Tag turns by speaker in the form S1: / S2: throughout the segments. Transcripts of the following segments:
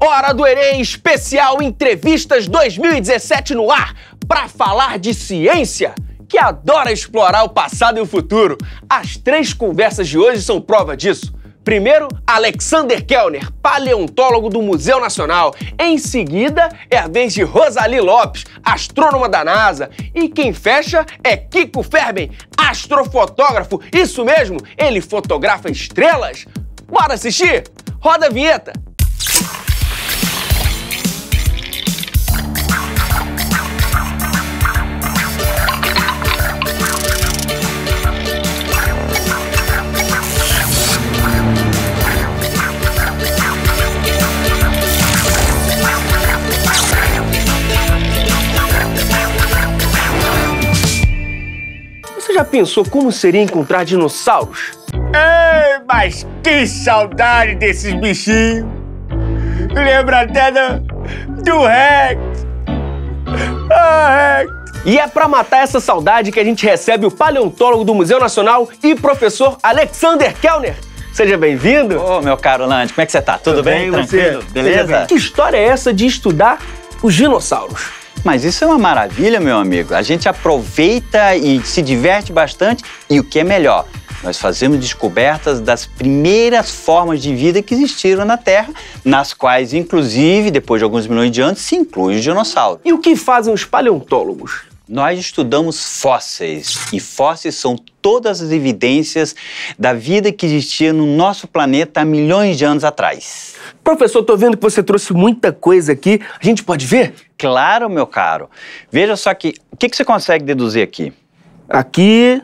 S1: Hora do Enem especial Entrevistas 2017 no ar, para falar de ciência, que adora explorar o passado e o futuro. As 3 conversas de hoje são prova disso. Primeiro, Alexander Kellner, paleontólogo do Museu Nacional. Em seguida, é a vez de Rosali Lopes, astrônoma da NASA. E quem fecha é Kiko Ferben, astrofotógrafo. Isso mesmo, ele fotografa estrelas. Bora assistir? Roda a vinheta! Você já pensou como seria encontrar dinossauros?
S2: Ei, mas que saudade desses bichinhos! Lembra até do Rex! Ah, Rex!
S1: E é pra matar essa saudade que a gente recebe o paleontólogo do Museu Nacional e professor Alexander Kellner. Seja bem-vindo!
S3: Ô, meu caro Lande, como é que você tá? Tudo bem? Tranquilo?
S1: Você?
S3: Beleza?
S1: Que história é essa de estudar os dinossauros?
S3: Mas isso é uma maravilha, meu amigo. A gente aproveita e se diverte bastante e o que é melhor, nós fazemos descobertas das primeiras formas de vida que existiram na Terra, nas quais, inclusive, depois de alguns milhões de anos, se inclui os dinossauros.
S1: E o que fazem os paleontólogos?
S3: Nós estudamos fósseis, e fósseis são todas as evidências da vida que existia no nosso planeta há milhões de anos atrás.
S1: Professor, tô vendo que você trouxe muita coisa aqui. A gente pode ver?
S3: Claro, meu caro. Veja só que, o que você consegue deduzir aqui?
S1: Aqui,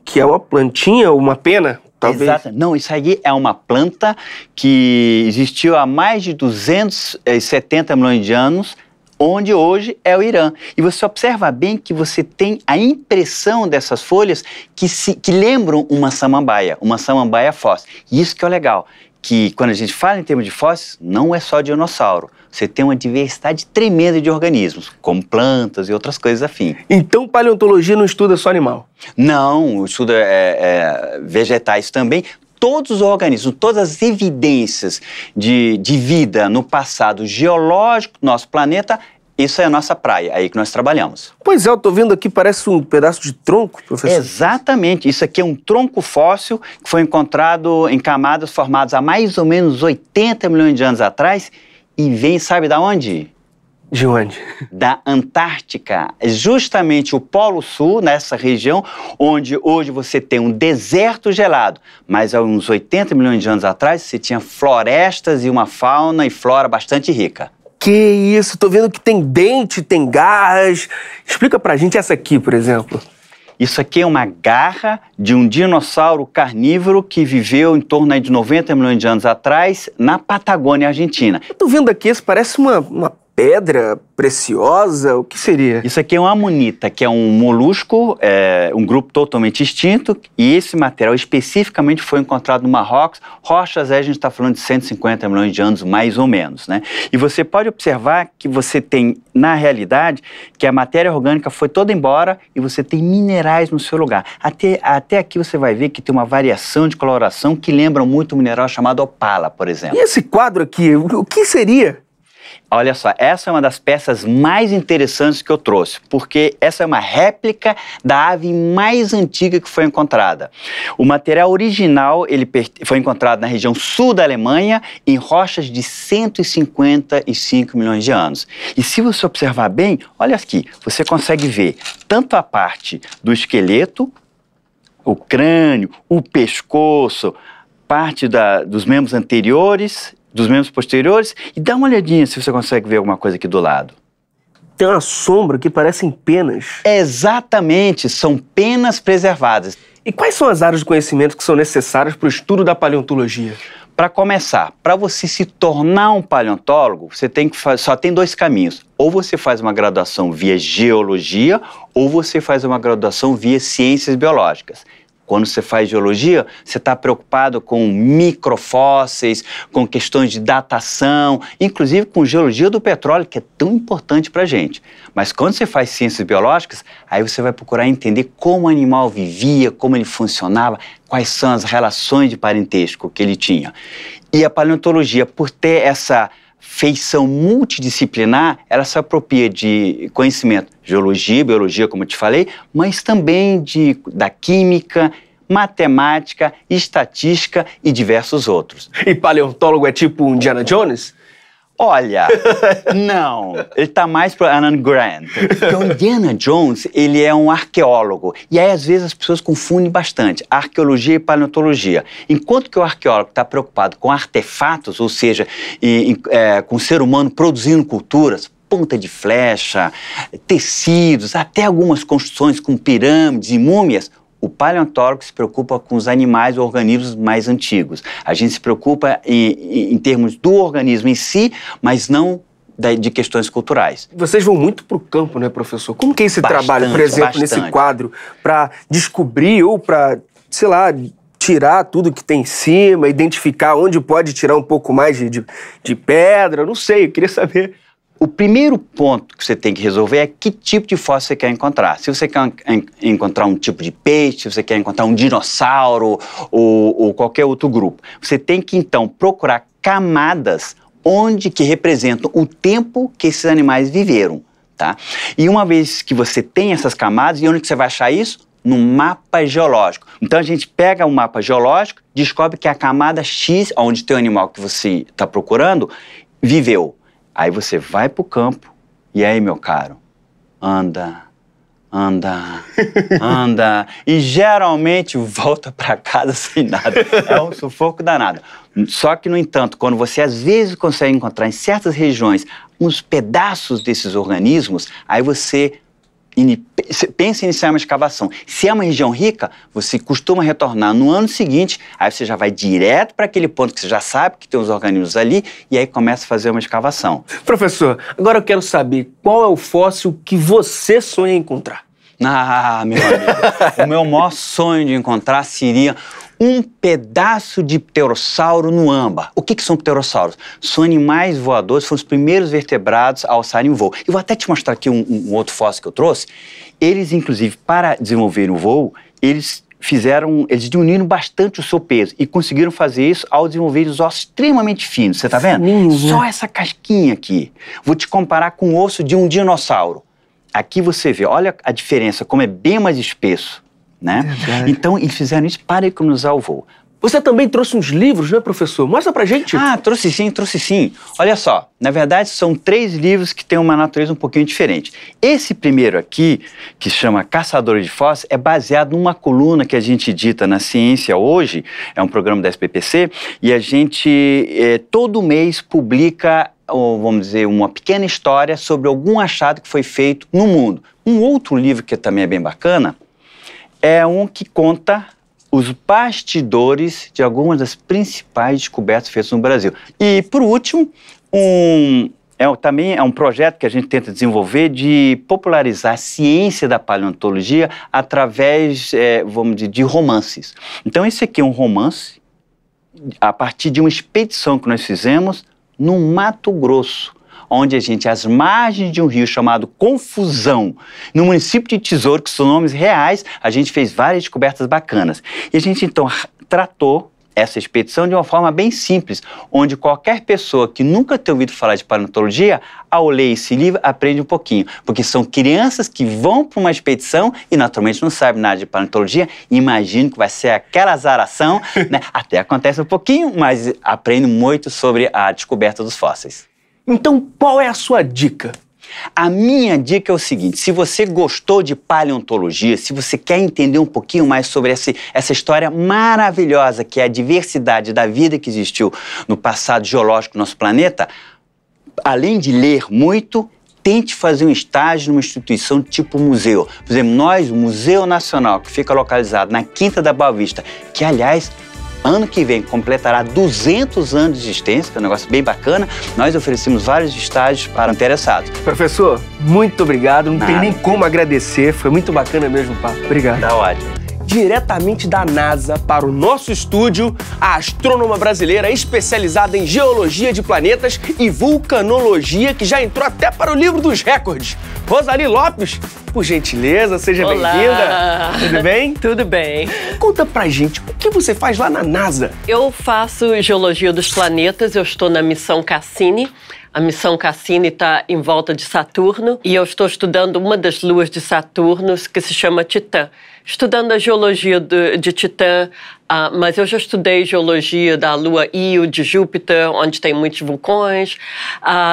S1: que é uma plantinha, uma pena, talvez.
S3: Exato. Não, isso aí é uma planta que existiu há mais de 270 milhões de anos, onde hoje é o Irã. E você observa bem que você tem a impressão dessas folhas que lembram uma samambaia fóssil. E isso que é o legal, que quando a gente fala em termos de fósseis, não é só dinossauro. Você tem uma diversidade tremenda de organismos, como plantas e outras coisas afins.
S1: Então, paleontologia não estuda só animal?
S3: Não, estuda vegetais também. Todos os organismos, todas as evidências de vida no passado geológico do nosso planeta, isso é a nossa praia, aí que nós trabalhamos.
S1: Pois é, eu tô vendo aqui, parece um pedaço de tronco, professor.
S3: Exatamente, isso aqui é um tronco fóssil que foi encontrado em camadas formadas há mais ou menos 80 milhões de anos atrás e vem, sabe da onde?
S1: De onde?
S3: Da Antártica, justamente o Polo Sul, nessa região, onde hoje você tem um deserto gelado, mas há uns 80 milhões de anos atrás você tinha florestas e uma fauna e flora bastante rica.
S1: Que isso, tô vendo que tem dente, tem garras. Explica pra gente essa aqui, por exemplo.
S3: Isso aqui é uma garra de um dinossauro carnívoro que viveu em torno aí de 90 milhões de anos atrás na Patagônia, Argentina.
S1: Eu tô vendo aqui, isso parece uma pedra preciosa, o que seria?
S3: Isso aqui é uma amonita, que é um molusco, um grupo totalmente extinto, e esse material especificamente foi encontrado no Marrocos. Rochas, a gente está falando de 150 milhões de anos, mais ou menos, né? E você pode observar que você tem, na realidade, que a matéria orgânica foi toda embora e você tem minerais no seu lugar. Até aqui você vai ver que tem uma variação de coloração que lembra muito um mineral chamado opala, por exemplo.
S1: E esse quadro aqui, o que seria?
S3: Olha só, essa é uma das peças mais interessantes que eu trouxe, porque essa é uma réplica da ave mais antiga que foi encontrada. O material original foi encontrado na região sul da Alemanha, em rochas de 155 milhões de anos. E se você observar bem, olha aqui, você consegue ver tanto a parte do esqueleto, o crânio, o pescoço, parte dos membros anteriores, dos membros posteriores, e dá uma olhadinha se você consegue ver alguma coisa aqui do lado.
S1: Tem uma sombra que parecem penas.
S3: Exatamente, são penas preservadas.
S1: E quais são as áreas de conhecimento que são necessárias para o estudo da paleontologia?
S3: Para começar, para você se tornar um paleontólogo, você só tem 2 caminhos. Ou você faz uma graduação via geologia, ou você faz uma graduação via ciências biológicas. Quando você faz geologia, você está preocupado com microfósseis, com questões de datação, inclusive com geologia do petróleo, que é tão importante para a gente. Mas quando você faz ciências biológicas, aí você vai procurar entender como o animal vivia, como ele funcionava, quais são as relações de parentesco que ele tinha. E a paleontologia, por ter essa feição multidisciplinar, ela se apropria de conhecimento, geologia, biologia, como eu te falei, mas também da química, matemática, estatística e diversos outros.
S1: E paleontólogo é tipo um Indiana Jones?
S3: Olha, não, ele tá mais pro Alan Grant. Porque o Indiana Jones, ele é um arqueólogo. E aí, às vezes, as pessoas confundem bastante arqueologia e paleontologia. Enquanto que o arqueólogo está preocupado com artefatos, ou seja, com o ser humano produzindo culturas, ponta de flecha, tecidos, até algumas construções com pirâmides e múmias, o paleontólogo se preocupa com os animais ou organismos mais antigos. A gente se preocupa em termos do organismo em si, mas não de questões culturais.
S1: Vocês vão muito para o campo, né, professor? Como que é esse trabalho, por exemplo, nesse quadro, para descobrir ou para, sei lá, tirar tudo que tem em cima, identificar onde pode tirar um pouco mais de pedra? Não sei, eu queria saber.
S3: O primeiro ponto que você tem que resolver é que tipo de fóssil você quer encontrar. Se você quer encontrar um tipo de peixe, se você quer encontrar um dinossauro ou qualquer outro grupo, você tem que, então, procurar camadas que representam o tempo que esses animais viveram, tá? E uma vez que você tem essas camadas, e onde que você vai achar isso? No mapa geológico. Então a gente pega o mapa geológico, descobre que a camada X, onde tem o animal que você está procurando, viveu. Aí você vai pro campo, e aí, meu caro, anda, e geralmente volta para casa sem nada. É um sufoco danado. Só que, no entanto, quando você às vezes consegue encontrar em certas regiões uns pedaços desses organismos, aí você pensa em iniciar uma escavação. Se é uma região rica, você costuma retornar no ano seguinte, aí você já vai direto para aquele ponto que você já sabe que tem os organismos ali, e aí começa a fazer uma escavação.
S1: Professor, agora eu quero saber qual é o fóssil que você sonha encontrar.
S3: Ah, meu amigo, o meu maior sonho de encontrar seria um pedaço de pterossauro no âmbar. O que são pterossauros? São animais voadores, foram os primeiros vertebrados a alçarem o voo. E vou até te mostrar aqui um outro fóssil que eu trouxe. Eles, inclusive, para desenvolver o voo, eles diminuíram bastante o seu peso e conseguiram fazer isso ao desenvolver os ossos extremamente finos. Você tá vendo? Só essa casquinha aqui. Vou te comparar com o osso de um dinossauro. Aqui você vê, olha a diferença, como é bem mais espesso, né?
S1: Verdade.
S3: Então, eles fizeram isso para economizar o voo.
S1: Você também trouxe uns livros, né, professor? Mostra pra gente.
S3: Ah, trouxe sim. Olha só, na verdade são 3 livros que têm uma natureza um pouquinho diferente. Esse primeiro aqui, que se chama Caçadores de Fósseis, é baseado numa coluna que a gente edita na Ciência Hoje, é um programa da SBPC, e a gente todo mês publica, vamos dizer, uma pequena história sobre algum achado que foi feito no mundo. Um outro livro que também é bem bacana é um que conta os bastidores de algumas das principais descobertas feitas no Brasil. E, por último, também é um projeto que a gente tenta desenvolver de popularizar a ciência da paleontologia através, vamos dizer, de romances. Então, esse aqui é um romance a partir de uma expedição que nós fizemos no Mato Grosso, onde a gente, às margens de um rio chamado Confusão, no município de Tesouro, que são nomes reais, a gente fez várias descobertas bacanas. E a gente, então, tratou essa expedição de uma forma bem simples, onde qualquer pessoa que nunca tenha ouvido falar de paleontologia, ao ler esse livro, aprende um pouquinho. Porque são crianças que vão para uma expedição e, naturalmente, não sabem nada de paleontologia, e imagino que vai ser aquela azaração, né? Até acontece um pouquinho, mas aprende muito sobre a descoberta dos fósseis.
S1: Então, qual é a sua dica?
S3: A minha dica é o seguinte: se você gostou de paleontologia, se você quer entender um pouquinho mais sobre essa história maravilhosa que é a diversidade da vida que existiu no passado geológico do nosso planeta, além de ler muito, tente fazer um estágio numa instituição tipo museu. Por exemplo, nós, o Museu Nacional, que fica localizado na Quinta da Boa Vista, que, aliás, ano que vem completará 200 anos de existência, que é um negócio bem bacana. Nós oferecemos vários estágios para interessados.
S1: Professor, muito obrigado. Não tem nem como agradecer. Foi muito bacana mesmo o papo. Obrigado.
S3: Tá ótimo.
S1: Diretamente da NASA para o nosso estúdio, a astrônoma brasileira especializada em geologia de planetas e vulcanologia, que já entrou até para o livro dos recordes. Rosali Lopes, por gentileza, seja bem-vinda. Tudo bem?
S4: Tudo bem.
S1: Conta pra gente, o que você faz lá na NASA?
S4: Eu faço geologia dos planetas, eu estou na missão Cassini. A missão Cassini está em volta de Saturno e eu estou estudando uma das luas de Saturno que se chama Titã. Estudando a geologia de Titã, mas eu já estudei geologia da lua Io, de Júpiter, onde tem muitos vulcões.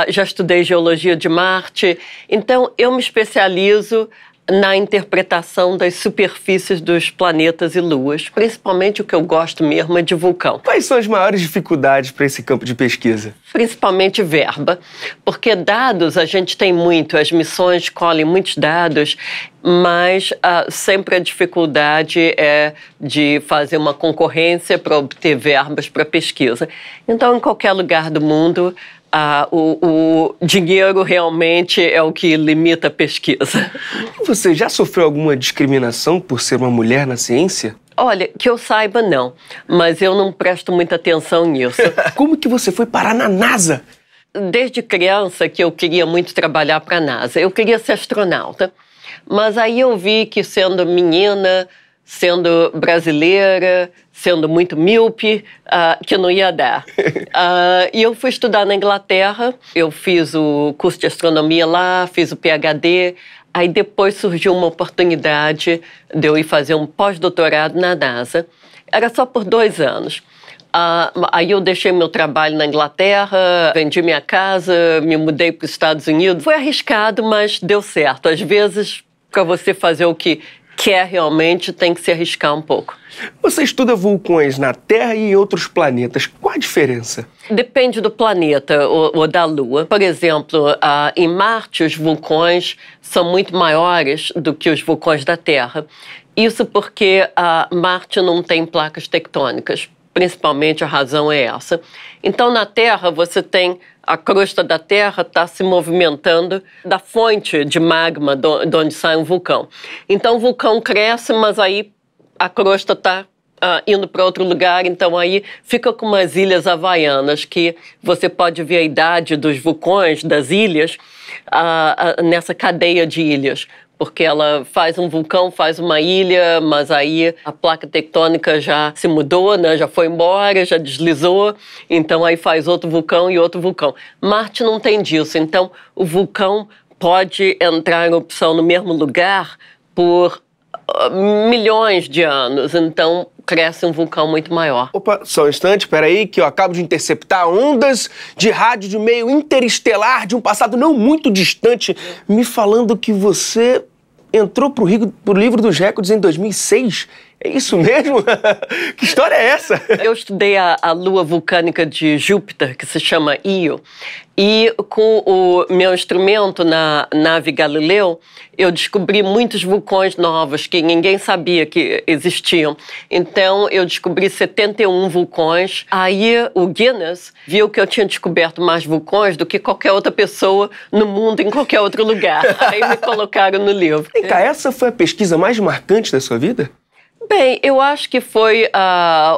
S4: Já estudei geologia de Marte. Então, eu me especializo na interpretação das superfícies dos planetas e luas. Principalmente o que eu gosto mesmo é de vulcão.
S1: Quais são as maiores dificuldades para esse campo de pesquisa?
S4: Principalmente verba, porque dados a gente tem muito, as missões colhem muitos dados, mas sempre a dificuldade é de fazer uma concorrência para obter verbas para pesquisa. Então, em qualquer lugar do mundo, o dinheiro realmente é o que limita a pesquisa.
S1: Você já sofreu alguma discriminação por ser uma mulher na ciência?
S4: Olha, que eu saiba não, mas eu não presto muita atenção nisso.
S1: Como que você foi parar na NASA?
S4: Desde criança que eu queria muito trabalhar para a NASA. Eu queria ser astronauta, mas aí eu vi que sendo menina, sendo brasileira, sendo muito míope, que não ia dar. E eu fui estudar na Inglaterra, eu fiz o curso de astronomia lá, fiz o PhD, aí depois surgiu uma oportunidade de eu ir fazer um pós-doutorado na NASA. Era só por 2 anos. Aí eu deixei meu trabalho na Inglaterra, vendi minha casa, me mudei para os Estados Unidos. Foi arriscado, mas deu certo. Às vezes, para você fazer o que quer realmente, tem que se arriscar um pouco.
S1: Você estuda vulcões na Terra e em outros planetas. Qual a diferença?
S4: Depende do planeta ou da Lua. Por exemplo, em Marte, os vulcões são muito maiores do que os vulcões da Terra. Isso porque Marte não tem placas tectônicas. Principalmente a razão é essa. Então, na Terra, você tem a crosta da Terra está se movimentando da fonte de magma de onde sai um vulcão. Então, o vulcão cresce, mas aí a crosta está indo para outro lugar. Então, aí fica com umas ilhas havaianas, que você pode ver a idade dos vulcões, das ilhas, nessa cadeia de ilhas. Porque ela faz um vulcão, faz uma ilha, mas aí a placa tectônica já se mudou, né? Já foi embora, já deslizou, então aí faz outro vulcão e outro vulcão. Marte não tem disso, então o vulcão pode entrar em erupção no mesmo lugar por milhões de anos, então cresce um vulcão muito maior.
S1: Opa, só um instante, peraí, que eu acabo de interceptar ondas de rádio de meio interestelar de um passado não muito distante, me falando que você entrou pro livro dos recordes em 2006. É isso mesmo? Que história é essa?
S4: Eu estudei a lua vulcânica de Júpiter, que se chama Io, e com o meu instrumento na nave Galileu, eu descobri muitos vulcões novos que ninguém sabia que existiam. Então, eu descobri 71 vulcões. Aí, o Guinness viu que eu tinha descoberto mais vulcões do que qualquer outra pessoa no mundo, em qualquer outro lugar. Aí me colocaram no livro.
S1: Vem cá, essa foi a pesquisa mais marcante da sua vida?
S4: Bem, eu acho que foi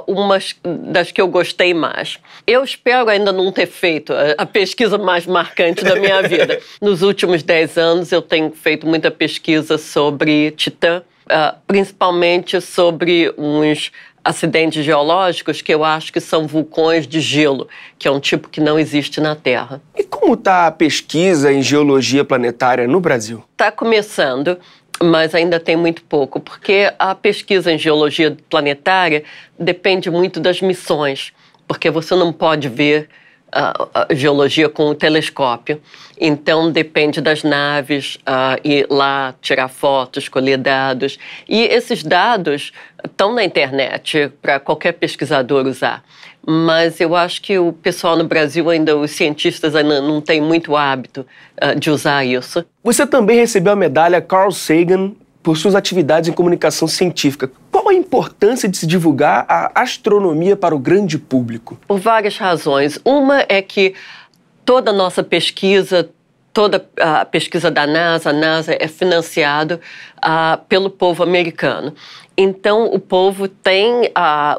S4: uma das que eu gostei mais. Eu espero ainda não ter feito a pesquisa mais marcante da minha vida. Nos últimos 10 anos, eu tenho feito muita pesquisa sobre Titã, principalmente sobre uns acidentes geológicos que eu acho que são vulcões de gelo, que é um tipo que não existe na Terra.
S1: E como está a pesquisa em geologia planetária no Brasil?
S4: Está começando, mas ainda tem muito pouco, porque a pesquisa em geologia planetária depende muito das missões, porque você não pode ver a geologia com o telescópio. Então, depende das naves, ir lá, tirar fotos, colher dados. E esses dados estão na internet para qualquer pesquisador usar. Mas eu acho que o pessoal no Brasil ainda, os cientistas ainda não têm muito hábito de usar isso.
S1: Você também recebeu a medalha Carl Sagan por suas atividades em comunicação científica. Qual a importância de se divulgar a astronomia para o grande público?
S4: Por várias razões. Uma é que toda a nossa pesquisa, toda a pesquisa da NASA, a NASA é financiada pelo povo americano. Então, o povo tem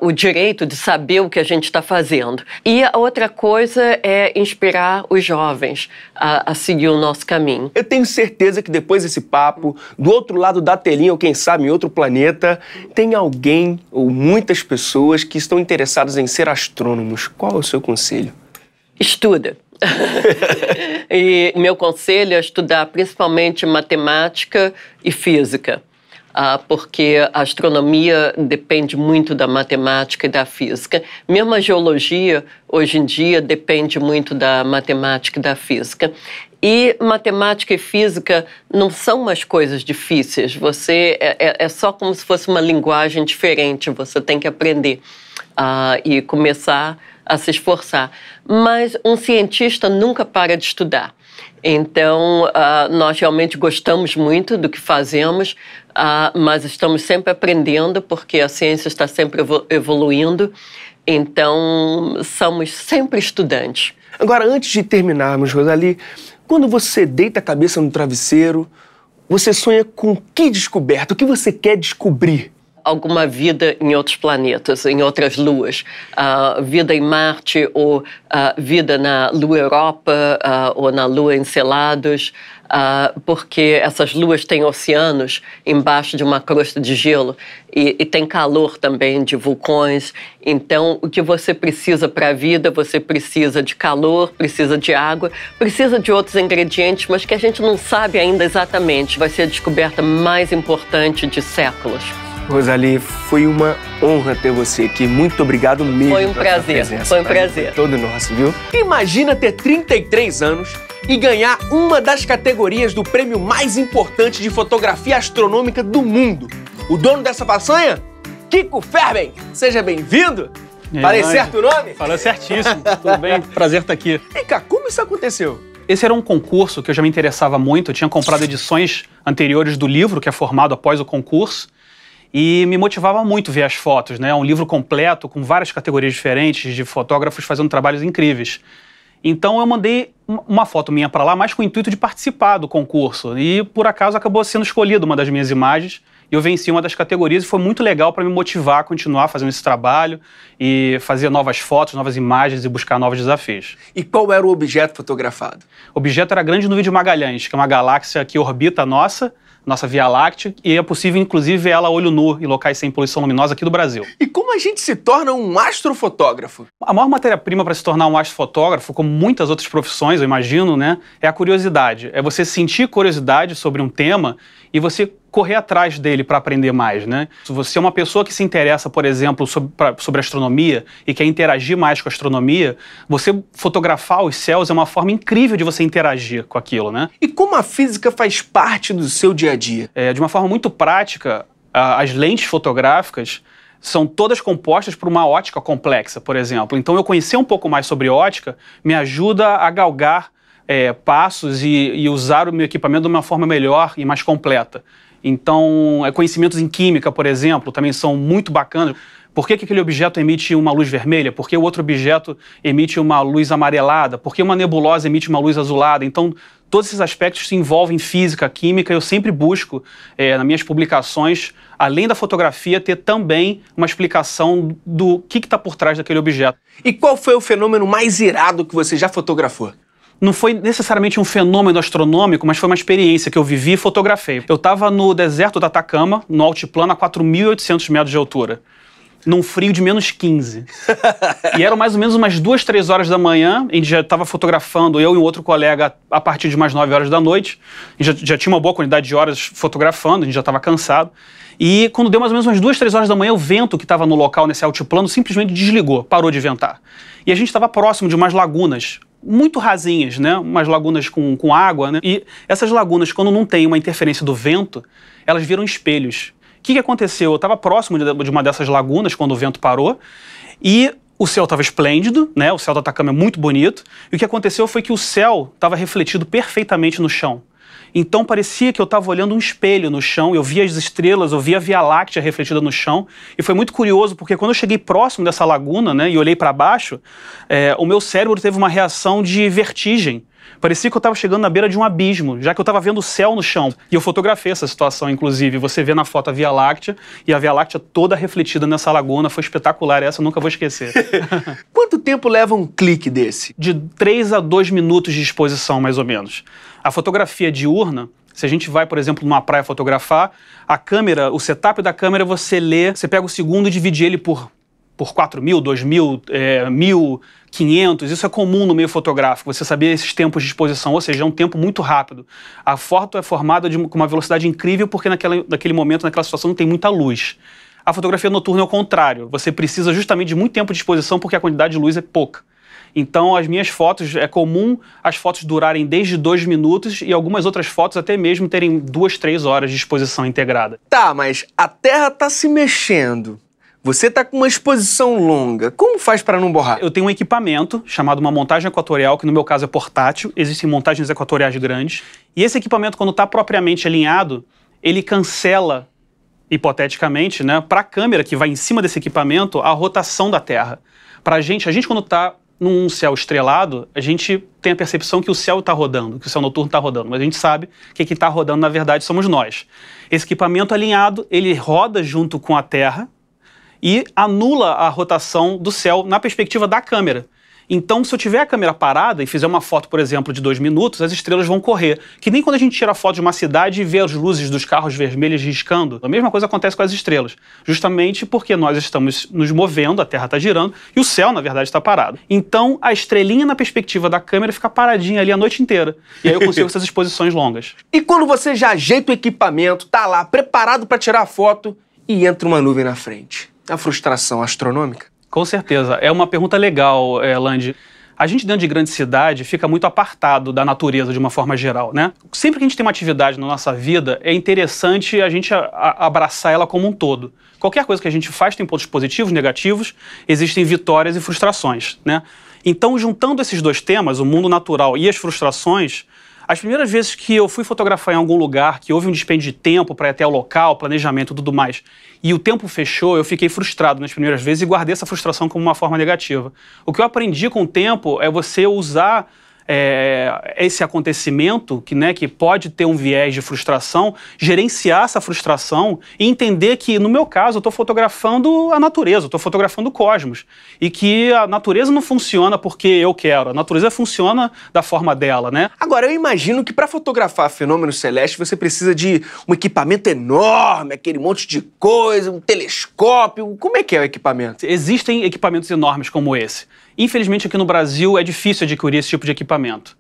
S4: o direito de saber o que a gente está fazendo. E a outra coisa é inspirar os jovens a seguir o nosso caminho.
S1: Eu tenho certeza que depois desse papo, do outro lado da telinha, ou quem sabe em outro planeta, tem alguém ou muitas pessoas que estão interessadas em ser astrônomos. Qual é o seu conselho?
S4: Estuda. E meu conselho é estudar principalmente matemática e física. Porque a astronomia depende muito da matemática e da física. Mesmo a geologia, hoje em dia, depende muito da matemática e da física. E matemática e física não são umas coisas difíceis. É só como se fosse uma linguagem diferente. Você tem que aprender e começar a se esforçar. Mas um cientista nunca para de estudar. Então, nós realmente gostamos muito do que fazemos, mas estamos sempre aprendendo, porque a ciência está sempre evoluindo. Então, somos sempre estudantes.
S1: Agora, antes de terminarmos, Rosalie, quando você deita a cabeça no travesseiro, você sonha com que descoberta? O que você quer descobrir?
S4: Alguma vida em outros planetas, em outras luas. Vida em Marte, ou vida na Lua Europa, ou na Lua Encelados, porque essas luas têm oceanos embaixo de uma crosta de gelo e tem calor também de vulcões. Então, o que você precisa para a vida, você precisa de calor, precisa de água, precisa de outros ingredientes, mas que a gente não sabe ainda exatamente. Vai ser a descoberta mais importante de séculos.
S1: Rosalie, foi uma honra ter você aqui. Muito obrigado mesmo.
S4: Foi um prazer, foi um prazer.
S1: Todo nosso, viu? Imagina ter 33 anos e ganhar uma das categorias do prêmio mais importante de fotografia astronômica do mundo. O dono dessa façanha? Kiko Ferben. Seja bem-vindo. Falei certo o nome?
S5: Falou certíssimo. Tudo bem? Prazer estar aqui.
S1: Vem cá, como isso aconteceu?
S5: Esse era um concurso que eu já me interessava muito. Eu tinha comprado edições anteriores do livro, que é formado após o concurso. E me motivava muito ver as fotos, né? É um livro completo, com várias categorias diferentes, de fotógrafos fazendo trabalhos incríveis. Então eu mandei uma foto minha para lá, mais com o intuito de participar do concurso. E por acaso acabou sendo escolhida uma das minhas imagens. E eu venci uma das categorias e foi muito legal para me motivar a continuar fazendo esse trabalho e fazer novas fotos, novas imagens e buscar novos desafios.
S1: E qual era o objeto fotografado?
S5: O objeto era a Grande Nuvem de Magalhães, que é uma galáxia que orbita a nossa Via Láctea, e é possível, inclusive, ver ela a olho nu em locais sem poluição luminosa aqui do Brasil.
S1: E como a gente se torna um astrofotógrafo?
S5: A maior matéria-prima para se tornar um astrofotógrafo, como muitas outras profissões, eu imagino, né, é a curiosidade. É você sentir curiosidade sobre um tema e você correr atrás dele para aprender mais, né? Se você é uma pessoa que se interessa, por exemplo, sobre astronomia e quer interagir mais com a astronomia, você fotografar os céus é uma forma incrível de você interagir com aquilo, né?
S1: E como a física faz parte do seu dia a dia?
S5: De uma forma muito prática, as lentes fotográficas são todas compostas por uma ótica complexa, por exemplo. Então, eu conhecer um pouco mais sobre ótica me ajuda a galgar passos e usar o meu equipamento de uma forma melhor e mais completa. Então, conhecimentos em química, por exemplo, também são muito bacanas. Por que aquele objeto emite uma luz vermelha? Por que o outro objeto emite uma luz amarelada? Por que uma nebulosa emite uma luz azulada? Então, todos esses aspectos se envolvem física, química. Eu sempre busco, nas minhas publicações, além da fotografia, ter também uma explicação do que está por trás daquele objeto.
S1: E qual foi o fenômeno mais irado que você já fotografou?
S5: Não foi necessariamente um fenômeno astronômico, mas foi uma experiência que eu vivi e fotografei. Eu estava no deserto do Atacama, no altiplano, a 4.800 metros de altura, num frio de menos 15. E eram mais ou menos umas 2, 3 horas da manhã, a gente já estava fotografando, eu e um outro colega, a partir de umas 9 horas da noite. A gente já tinha uma boa quantidade de horas fotografando, a gente já estava cansado. E quando deu mais ou menos umas 2, 3 horas da manhã, o vento que estava no local, nesse altiplano, simplesmente desligou, parou de ventar. E a gente estava próximo de umas lagunas, muito rasinhas, né? Umas lagunas com água, né? E essas lagunas, quando não tem uma interferência do vento, elas viram espelhos. O que aconteceu? Eu estava próximo de uma dessas lagunas quando o vento parou e o céu estava esplêndido, né? O céu do Atacama é muito bonito. E o que aconteceu foi que o céu estava refletido perfeitamente no chão. Então parecia que eu estava olhando um espelho no chão, eu via as estrelas, eu via a Via Láctea refletida no chão, e foi muito curioso, porque quando eu cheguei próximo dessa laguna, né, e olhei para baixo, o meu cérebro teve uma reação de vertigem. Parecia que eu estava chegando na beira de um abismo, já que eu estava vendo o céu no chão. E eu fotografei essa situação, inclusive. Você vê na foto a Via Láctea, e a Via Láctea toda refletida nessa laguna. Foi espetacular, essa eu nunca vou esquecer.
S1: Quanto tempo leva um clique desse?
S5: De 3 a 2 minutos de exposição, mais ou menos. A fotografia diurna, se a gente vai, por exemplo, numa praia fotografar, a câmera, o setup da câmera, você pega o segundo e divide ele por por 4.000, 2.000, 1.500, isso é comum no meio fotográfico, você saber esses tempos de exposição, ou seja, é um tempo muito rápido. A foto é formada com uma velocidade incrível porque naquele momento, naquela situação, não tem muita luz. A fotografia noturna é o contrário, você precisa justamente de muito tempo de exposição porque a quantidade de luz é pouca. Então, as minhas fotos, é comum as fotos durarem desde 2 minutos e algumas outras fotos até mesmo terem 2, 3 horas de exposição integrada.
S1: Tá, mas a Terra tá se mexendo. Você tá com uma exposição longa. Como faz para não borrar?
S5: Eu tenho um equipamento chamado uma montagem equatorial, que no meu caso é portátil. Existem montagens equatoriais grandes. E esse equipamento, quando está propriamente alinhado, ele cancela, hipoteticamente, né, para a câmera que vai em cima desse equipamento, a rotação da Terra. A gente quando está num céu estrelado, a gente tem a percepção que o céu está rodando, que o céu noturno está rodando, mas a gente sabe que quem está rodando, na verdade, somos nós. Esse equipamento alinhado, ele roda junto com a Terra e anula a rotação do céu na perspectiva da câmera. Então, se eu tiver a câmera parada e fizer uma foto, por exemplo, de 2 minutos, as estrelas vão correr. Que nem quando a gente tira foto de uma cidade e vê as luzes dos carros vermelhas riscando. A mesma coisa acontece com as estrelas. Justamente porque nós estamos nos movendo, a Terra está girando, e o céu, na verdade, está parado. Então, a estrelinha na perspectiva da câmera fica paradinha ali a noite inteira. E aí eu consigo essas exposições longas.
S1: E quando você já ajeita o equipamento, tá lá, preparado para tirar a foto, e entra uma nuvem na frente? A frustração astronômica?
S5: Com certeza. É uma pergunta legal, Landy. A gente dentro de grande cidade fica muito apartado da natureza de uma forma geral, né? Sempre que a gente tem uma atividade na nossa vida, é interessante a gente abraçar ela como um todo. Qualquer coisa que a gente faz tem pontos positivos, negativos, existem vitórias e frustrações, né? Então, juntando esses dois temas, o mundo natural e as frustrações, as primeiras vezes que eu fui fotografar em algum lugar, que houve um dispêndio de tempo para ir até o local, planejamento e tudo mais, e o tempo fechou, eu fiquei frustrado nas primeiras vezes e guardei essa frustração como uma forma negativa. O que eu aprendi com o tempo é você usar esse acontecimento, que pode ter um viés de frustração, gerenciar essa frustração e entender que, no meu caso, eu estou fotografando a natureza, eu estou fotografando o cosmos. E que a natureza não funciona porque eu quero, a natureza funciona da forma dela, né?
S1: Agora, eu imagino que para fotografar fenômenos celestes você precisa de um equipamento enorme, aquele monte de coisa, um telescópio. Como é que é o equipamento?
S5: Existem equipamentos enormes como esse. Infelizmente, aqui no Brasil é difícil adquirir esse tipo de equipamento.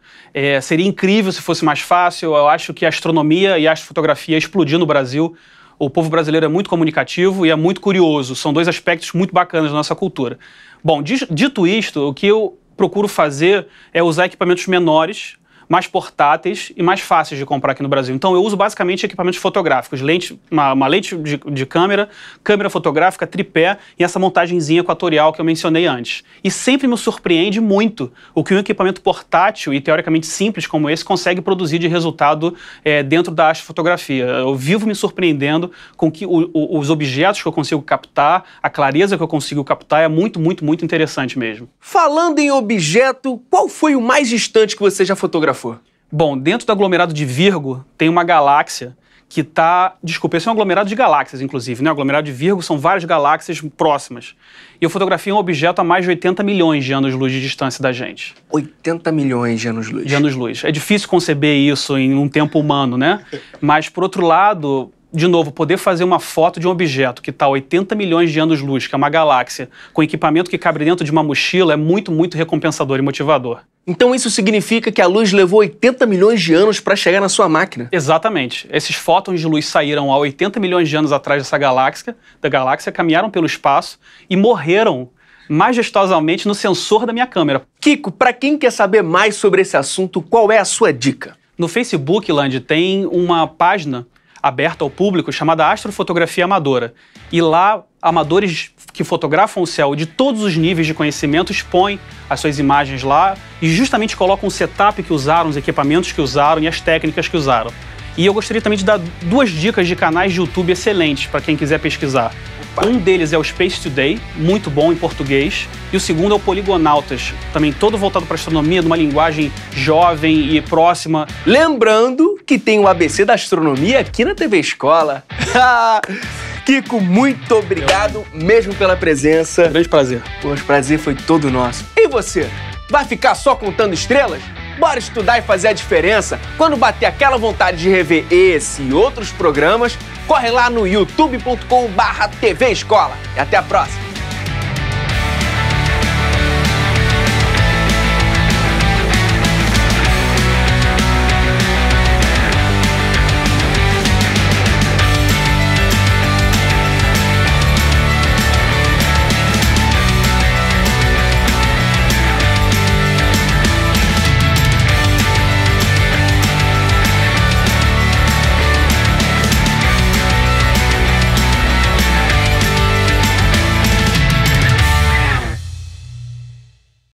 S5: Seria incrível se fosse mais fácil. Eu acho que a astronomia e a astrofotografia explodiu no Brasil. O povo brasileiro é muito comunicativo e é muito curioso. São dois aspectos muito bacanas da nossa cultura. Bom, dito isto, o que eu procuro fazer é usar equipamentos menores, mais portáteis e mais fáceis de comprar aqui no Brasil. Então eu uso basicamente equipamentos fotográficos, uma lente de câmera fotográfica, tripé e essa montagenzinha equatorial que eu mencionei antes. E sempre me surpreende muito o que um equipamento portátil e teoricamente simples como esse consegue produzir de resultado dentro da astrofotografia. Eu vivo me surpreendendo com que os objetos que eu consigo captar, a clareza que eu consigo captar é muito, muito, muito interessante mesmo.
S1: Falando em objeto, qual foi o mais distante que você já fotografou?
S5: Bom, dentro do aglomerado de Virgo tem uma galáxia que está... Desculpa, esse é um aglomerado de galáxias, inclusive, né? O aglomerado de Virgo são várias galáxias próximas. E eu fotografei um objeto a mais de 80 milhões de anos-luz de distância da gente.
S1: 80 milhões de anos-luz.
S5: De anos-luz. É difícil conceber isso em um tempo humano, né? Mas, por outro lado, de novo, poder fazer uma foto de um objeto que está a 80 milhões de anos-luz, que é uma galáxia, com equipamento que cabe dentro de uma mochila, é muito, muito recompensador e motivador.
S1: Então isso significa que a luz levou 80 milhões de anos para chegar na sua máquina?
S5: Exatamente. Esses fótons de luz saíram há 80 milhões de anos atrás dessa galáxia, caminharam pelo espaço e morreram majestosamente no sensor da minha câmera.
S1: Kiko, para quem quer saber mais sobre esse assunto, qual é a sua dica?
S5: No Facebook, Landy, tem uma página aberta ao público chamada Astrofotografia Amadora. E lá, amadores que fotografam o céu de todos os níveis de conhecimento expõem as suas imagens lá e justamente colocam o setup que usaram, os equipamentos que usaram e as técnicas que usaram. E eu gostaria também de dar 2 dicas de canais de YouTube excelentes para quem quiser pesquisar. Um deles é o Space Today, muito bom em português, e o segundo é o Poligonautas, também todo voltado para astronomia, numa linguagem jovem e próxima.
S1: Lembrando que tem o ABC da Astronomia aqui na TV Escola. Kiko, muito obrigado mesmo pela presença.
S5: Grande prazer.
S1: O prazer foi todo nosso. E você? Vai ficar só contando estrelas? Bora estudar e fazer a diferença? Quando bater aquela vontade de rever esse e outros programas, corre lá no youtube.com/TV Escola. E até a próxima!